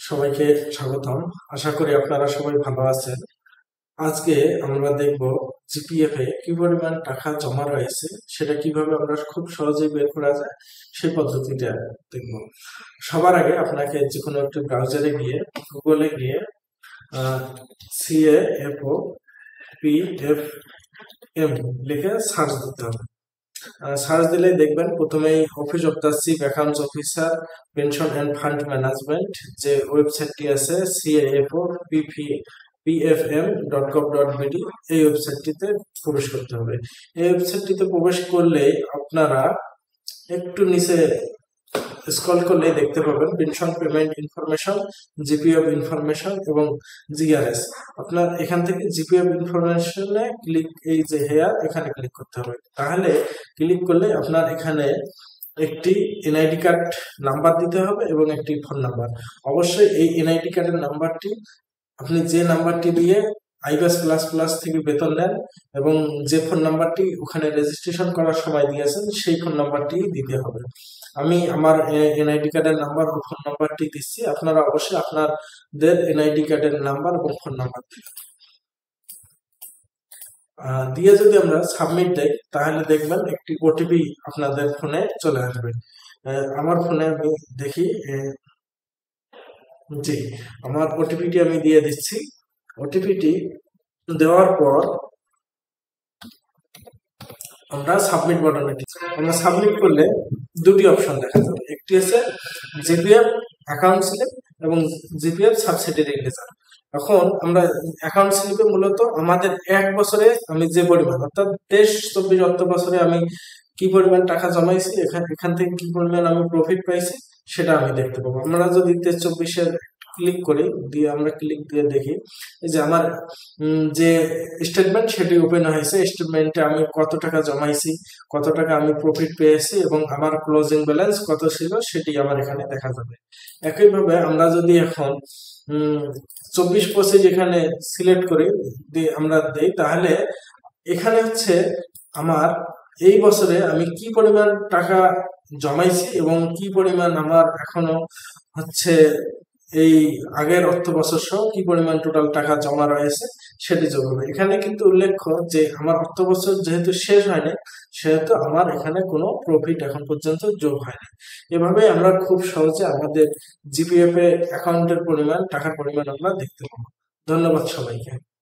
সবাইকে স্বাগতম। আশা করি আপনারা সবাই ভালো আছেন। আজকে আমরা দেখব জিপিএফ এ কি পরিমাণ টাকা জমা রয়েছে সেটা কিভাবে আমরা খুব সহজেই বের করা যায় সেই পদ্ধতিটা দেখব। সবার আগে আপনাকে যে কোনো একটি ব্রাউজারে গিয়ে গুগলে গিয়ে CAFO PFM লিখে সার্চ দিতে হবে। সার্চ দিলে দেখবেন প্রথমেই office of the chief accounts officer pension and fund management যে ওয়েবসাইটটি আছে CAFO PFM.gov.bd এই ওয়েবসাইটটিতে প্রবেশ করতে হবে। এই ওয়েবসাইটটিতে প্রবেশ করলেই আপনারা একটু নিচে স্ক্রল করলে দেখতে পাবেন pension payment information, GPF information এবং জিআরএস। আপনার এখান থেকে জিপিএফ ইনফরমেশনে ক্লিক, এই যে হেয়ার এখানে ক্লিক করতে হবে। তাহলে ক্লিক করলে আপনার এখানে একটি এনআইডি কার্ড নাম্বার দিতে হবে এবং একটি ফোন নাম্বার। অবশ্যই এই এনআইডি কার্ডের নাম্বারটি আপনি যে নাম্বারটি দিয়ে আইবাস প্লাস প্লাস থেকে বেতন নেন এবং যে ফোন নাম্বারটি ওখানে রেজিস্ট্রেশন করার সময় দিয়েছেন সেই ফোন নাম্বারটি দিতে হবে। আমি আমার এনআইডি কার্ডের নাম্বার ও ফোন নাম্বারটি দিচ্ছি, আপনারা অবশ্যই আপনাদের এনআইডি কার্ডের নাম্বার এবং ফোন নাম্বার দিয়ে যদি আমরা সাবমিট দেই তাহলে দেখবেন একটি ওটিপি আপনাদের ফোনে চলে আসবে। আমার ফোনে আমি দেখি, জি আমার ওটিপিটি আমি দিয়ে দিচ্ছি। ওটিপিটি দেওয়ার পর আমরা সাবমিট বাটনে ক্লিক আমরা সাবমিট করলে দুটি অপশন দেখা যাবে, একটি আছে জিপিএফ অ্যাকাউন্ট স্লিপ এবং জিপিএফ সাবসিডারি লেজার। এখন আমরা অ্যাকাউন্ট স্লিপে মূলত আমাদের এক বছরে আমি যে পরিমাণ অর্থাৎ 23-24 অর্থ বছরে আমি কি পরিমাণ টাকা জমাইছি, এখান থেকে কি পরিমাণ আমি প্রফিট পাইছি সেটা আমি দেখতে পাবো। আমরা যদি 23-24-এর ক্লিক করি, দিয়ে আমরা ক্লিক দিয়ে দেখি এই যে আমার যে স্টেটমেন্ট সেটি ওপেন হয়েছে। স্টেটমেন্টে আমি কত টাকা জমাইছি, কত টাকা আমি প্রফিট পেয়েছি এবং আমার ক্লোজিং ব্যালেন্স কত ছিল সেটি আমার এখানে দেখা যাবে। একইভাবে আমরা যদি এখন 24-25 এখানে সিলেক্ট করে আমরা দেই তাহলে এখানে হচ্ছে আমার এই বছরে আমি কি পরিমাণ টাকা জমাইছি এবং কি পরিমাণ আমার এখনো হচ্ছে এই আগের অর্থ বছর সহ কি পরিমাণ টোটাল টাকা জমা রয়েছে সেটি যোগ হবে। এখানে কিন্তু উল্লেখ্য যে আমার অর্থ বছর যেহেতু শেষ হয়নি সেহেতু আমার এখানে কোনো প্রফিট এখন পর্যন্ত যোগ হয়নি। এভাবে আমরা খুব সহজে আমাদের জিপিএফ এ অ্যাকাউন্টের পরিমাণ, টাকার পরিমাণ আমরা দেখতে পাবো। ধন্যবাদ সবাইকে।